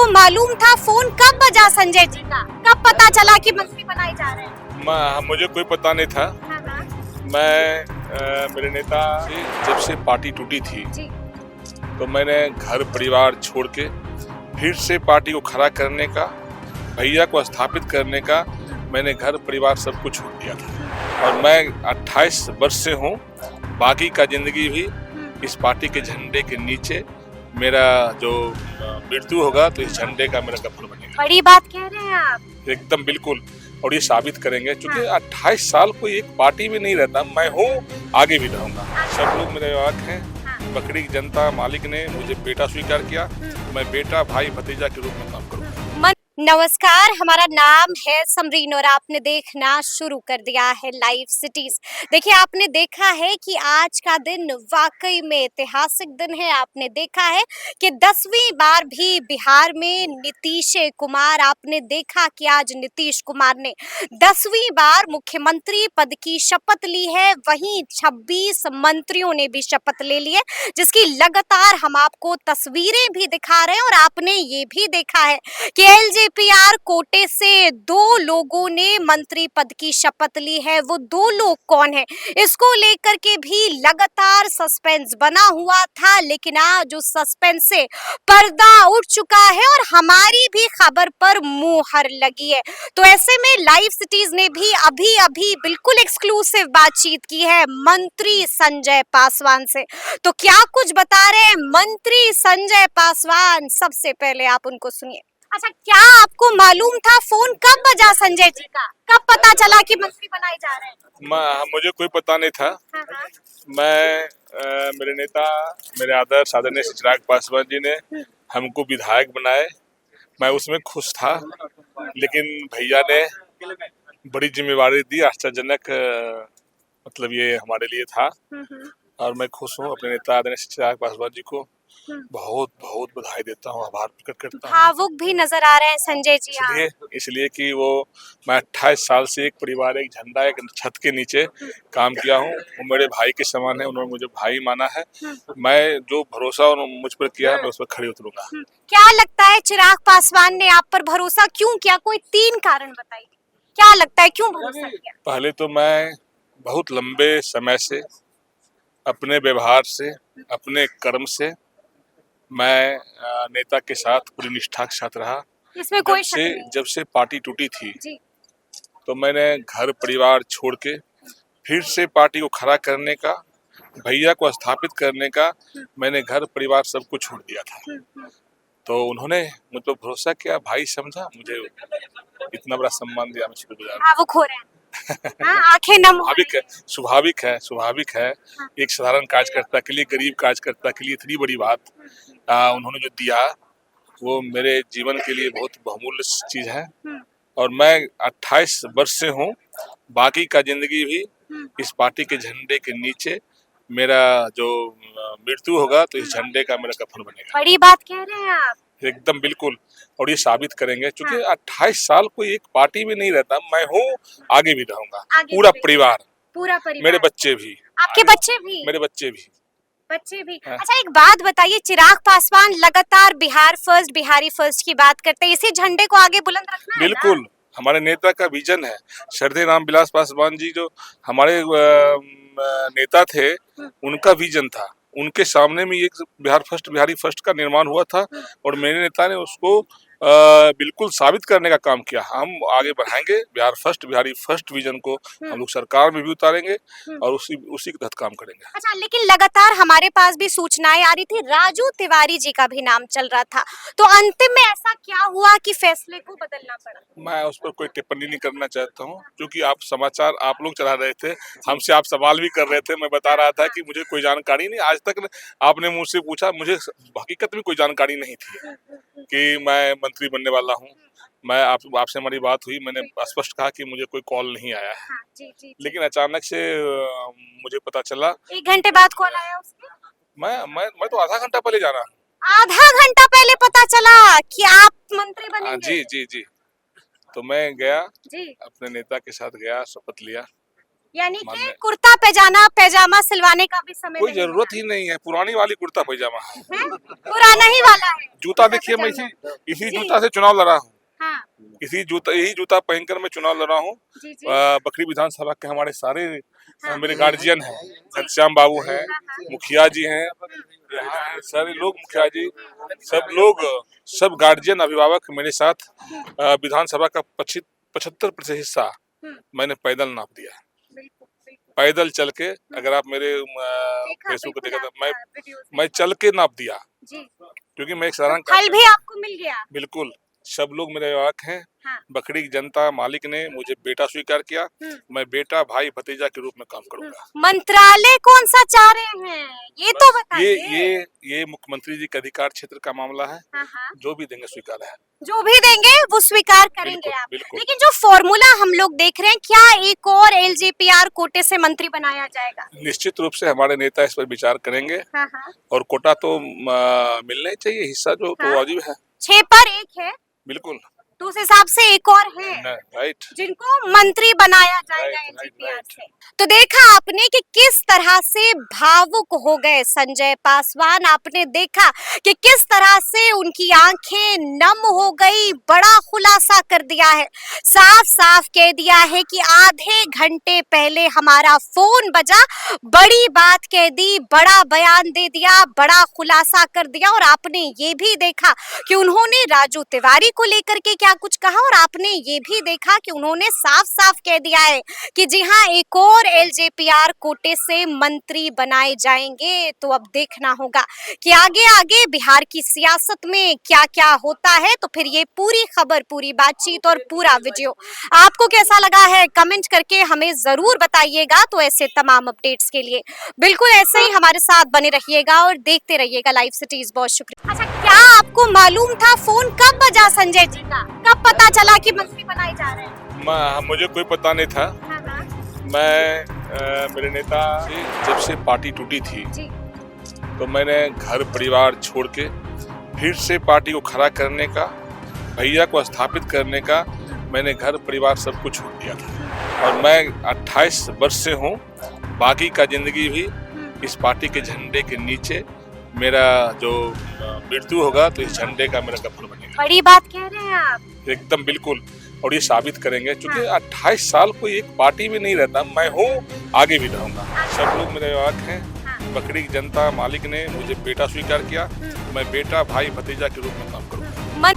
आपको मालूम था? फोन कब बजा संजय जी का? कब पता चला कि मंत्री बनाए जा रहे हैं? मुझे कोई पता नहीं था। हाँ हाँ। मेरे नेता जब से पार्टी टूटी थी जी। तो मैंने घर परिवार छोड़ के फिर से पार्टी को खड़ा करने का, भैया को स्थापित करने का मैंने घर परिवार सब कुछ छोड़ दिया था। और मैं 28 वर्ष से हूँ, बाकी का जिंदगी भी इस पार्टी के झंडे के नीचे। मेरा जो मृत्यु होगा तो इस झंडे का मेरा कफन बनेगा। बड़ी बात कह रहे हैं आप। एकदम बिल्कुल। और ये साबित करेंगे, क्योंकि 28 साल कोई एक पार्टी में नहीं रहता। मैं हूँ, आगे भी रहूंगा। सब लोग मेरे वाक हैं। बकरी जनता मालिक ने मुझे बेटा स्वीकार किया, मैं बेटा भाई भतीजा के रूप में काम करूंगा। नमस्कार, हमारा नाम है समरीन और आपने देखना शुरू कर दिया है लाइव सिटीज। देखिए, आपने देखा है कि आज का दिन वाकई में ऐतिहासिक दिन है। आपने देखा है कि 10वीं बार भी बिहार में नीतीश कुमार, आपने देखा कि आज नीतीश कुमार ने 10वीं बार मुख्यमंत्री पद की शपथ ली है। वहीं 26 मंत्रियों ने भी शपथ ले ली है, जिसकी लगातार हम आपको तस्वीरें भी दिखा रहे हैं। और आपने ये भी देखा है कि एलजेपीआर कोटे से 2 लोगों ने मंत्री पद की शपथ ली है। वो 2 लोग कौन है, इसको लेकर के भी लगातार सस्पेंस बना हुआ था, लेकिन आज उस सस्पेंस से पर्दा उठ चुका है और हमारी भी खबर पर मुहर लगी है। तो ऐसे में लाइव सिटीज ने भी अभी अभी बिल्कुल एक्सक्लूसिव बातचीत की है मंत्री संजय पासवान से। तो क्या कुछ बता रहे हैं मंत्री संजय पासवान, सबसे पहले आप उनको सुनिए। अच्छा, क्या आपको मालूम था? फोन कब बजा संजय जी का? कब पता चला कि मंत्री बनाए जा रहे हैं? मुझे कोई पता नहीं था। हाँ हाँ। मेरे नेता, मेरे आदर्श आदरणीय चिराग पासवान जी ने हमको विधायक बनाए। मैं उसमें खुश था, लेकिन भैया ने बड़ी जिम्मेवारी दी, आश्चर्यजनक। मतलब ये हमारे लिए था। और मैं खुश हूँ। अपने नेता आदरणीय चिराग पासवान जी को बहुत बहुत बधाई देता हूँ, आभार प्रकट करता हूँ। भावुक भी नजर आ रहे हैं संजय जी। इसलिए कि मैं 28 साल से एक परिवार, एक झंडा, एक छत के नीचे काम किया हूँ। वो मेरे भाई के समान है, उन्होंने मुझे भाई माना है। मैं जो भरोसा उन्होंने मुझ पर किया, मैं उस पर खड़े उतरूंगा। क्या लगता है चिराग पासवान ने आप पर भरोसा क्यों किया? कोई 3 कारण बताइए। क्या लगता है क्यों भरोसा किया? पहले तो मैं बहुत लंबे समय से अपने व्यवहार से, अपने कर्म से मैं नेता के साथ पूरी निष्ठा के साथ रहा। इसमें कोई शक नहीं। जब से पार्टी टूटी थी जी। तो मैंने घर परिवार छोड़ के फिर से पार्टी को खड़ा करने का, भैया को स्थापित करने का मैंने घर परिवार सब कुछ छोड़ दिया था। तो उन्होंने मुझ पर भरोसा किया, भाई समझा, मुझे इतना बड़ा सम्मान दिया। मैं शुक्रगुजार हूं। भावुक हो रहे हैं। आंखें नम हो रही हैं। स्वाभाविक है। एक साधारण कार्यकर्ता के लिए, गरीब कार्यकर्ता के लिए इतनी बड़ी बात उन्होंने जो दिया, वो मेरे जीवन के लिए बहुत बहुमूल्य चीज है। और मैं 28 वर्ष से हूँ, बाकी का जिंदगी भी इस पार्टी के झंडे के नीचे। मेरा जो मृत्यु होगा तो इस झंडे का मेरा कफन बनेगा। बड़ी बात कह रहे हैं आप। एकदम बिल्कुल। और ये साबित करेंगे, क्योंकि 28 साल कोई एक पार्टी में नहीं रहता। मैं हूँ, आगे भी रहूंगा। पूरा परिवार, मेरे बच्चे भी। आपके बच्चे भी? मेरे बच्चे भी। अच्छा, एक बात बताइए, चिराग पासवान लगातार बिहार फर्स्ट, बिहारी फर्स्ट की बात करते हैं, इसी झंडे को आगे बुलंद रखना है। बिल्कुल, हमारे नेता का विजन है। श्रद्धेय रामविलास पासवान जी जो हमारे नेता थे, उनका विजन था। उनके सामने में एक बिहार फर्स्ट, बिहारी फर्स्ट का निर्माण हुआ था, और मेरे नेता ने उसको बिल्कुल साबित करने का काम किया। हम आगे बढ़ाएंगे Bihar first, Bihari first vision को हम लोग सरकार में भी उतारेंगे और उसी के तहत काम करेंगे। अच्छा, लेकिन लगातार हमारे पास भी सूचनाएं आ रही थी, राजू तिवारी जी का भी नाम चल रहा था। तो अंतिम में ऐसा क्या हुआ कि फैसले को बदलना पड़ा? मैं उस पर कोई टिप्पणी नहीं करना चाहता हूँ, क्योंकि समाचार आप लोग चला रहे थे, हमसे आप सवाल भी कर रहे थे। मैं बता रहा था कि मुझे कोई जानकारी नहीं। आज तक आपने मुझसे पूछा, मुझे हकीकत में कोई जानकारी नहीं थी कि मैं मंत्री बनने वाला हूँ। आपसे हमारी बात हुई, मैंने स्पष्ट कहा कि मुझे कोई कॉल नहीं आया है। जी। लेकिन अचानक से मुझे पता चला। 1 घंटे बाद कॉल आया उसके? मैं तो आधा घंटा पहले जाना। आधा घंटा पहले पता चला कि आप मंत्री बनेंगे? जी। तो मैं गया, जी। अपने नेता के साथ गया, शपथ लिया। यानी कि मानने कुर्ता पैजामा पैजामा सिलवाने का भी समय कोई नहीं जरूरत ही नहीं है, पुरानी वाली कुर्ता पैजामा है। है, पुराना ही वाला है। जूता कुर्ता देखिए, मैं पैजामा। इसी जी। जूता से चुनाव लड़ा हूँ, हाँ, यही जूता पहनकर मैं चुनाव लड़ा हूँ। जी जी। बकरी विधानसभा के हमारे सारे हाँ। मेरे गार्जियन हैं, घनश्याम बाबू हैं, हाँ, हाँ। मुखिया जी हैं, यहाँ हैं सारे लोग, मुखिया जी, सब लोग, सब गार्जियन अभिभावक मेरे साथ। विधानसभा का 75% हिस्सा हम्म, मैंने पैदल नाप दिया, बिल्कुल बिल्कुल। पैदल चल के। अगर आप मेरे देखा फेसबुक को बिल्कुल देखा तो आपका वीडियोस मैं देखा। चल के नाप दिया, जी, क्योंकि मैं एक साधारण फल भी आपको मिल गया। बिल्कुल, सब लोग मेरे अभिभावक हैं। हाँ। बकरी की जनता मालिक ने मुझे बेटा स्वीकार किया, मैं बेटा भाई भतीजा के रूप में काम करूंगा। मंत्रालय कौन सा चाह रहे हैं, ये तो ये बताइए। ये मुख्यमंत्री जी के अधिकार क्षेत्र का मामला है, हाँ हाँ, जो भी देंगे स्वीकार है। जो भी देंगे वो स्वीकार करेंगे बिल्कुल, आप। बिल्कुल। लेकिन जो फॉर्मूला हम लोग देख रहे हैं, क्या एक और एलजेपीआर कोटे से मंत्री बनाया जाएगा? निश्चित रूप से हमारे नेता इस पर विचार करेंगे, हाँ हाँ, और कोटा तो मिलना ही चाहिए, हिस्सा जो तो हाँ। वाजिब है। 6 पर 1 है, बिल्कुल, तो उस हिसाब से एक और है राइट। जिनको मंत्री बनाया जाएगा राइट, एलजेपीआर राइट। से। तो देखा आपने कि किस तरह से भावुक हो गए संजय पासवान। आपने देखा कि किस तरह से उनकी आंखें नम हो गई। बड़ा खुलासा कर दिया है, साफ साफ कह दिया है कि आधे घंटे पहले हमारा फोन बजा, बड़ी बात कह दी, बड़ा बयान दे दिया, बड़ा खुलासा कर दिया। और आपने ये भी देखा कि उन्होंने राजू तिवारी को लेकर के क्या कुछ कहा, और आपने ये भी देखा कि उन्होंने साफ साफ कह दिया है कि जी हाँ, एक और एलजेपीआर कोटे से मंत्री बनाए जाएंगे। तो अब देखना होगा कि आगे आगे बिहार की सियासत में क्या क्या होता है। तो फिर ये पूरी खबर, पूरी बातचीत और पूरा वीडियो आपको कैसा लगा है, कमेंट करके हमें जरूर बताइएगा। तो ऐसे तमाम अपडेट्स के लिए बिल्कुल ऐसे ही हमारे साथ बने रहिएगा और देखते रहिएगा लाइव सिटीज। बहुत शुक्रिया। अच्छा, क्या आपको मालूम था फोन कब बजा संजय जी का? कब पता चला कि मंत्री बनाए जा रहे हैं? मुझे कोई पता नहीं था। हाँ हाँ, मेरे नेता जब से पार्टी टूटी थी, जी तो मैंने घर परिवार छोड़ के फिर से पार्टी को खड़ा करने का, भैया को स्थापित करने का, मैंने घर परिवार सब कुछ छोड़ दिया था। और मैं 28 वर्ष से हूँ, बाकी का जिंदगी भी इस पार्टी के झंडे के नीचे। मेरा जो मृत्यु होगा तो इस झंडे का मेरा कफन बनेगा। बड़ी बात कह रहे हैं आप। एकदम बिल्कुल, और ये साबित करेंगे, क्योंकि 28 साल कोई एक पार्टी में नहीं रहता। मैं हूँ, आगे भी रहूंगा। सब लोग मेरे अभिभावक हैं। बकरी की जनता मालिक ने मुझे बेटा स्वीकार किया, मैं बेटा भाई भतीजा के रूप में काम करूंगा।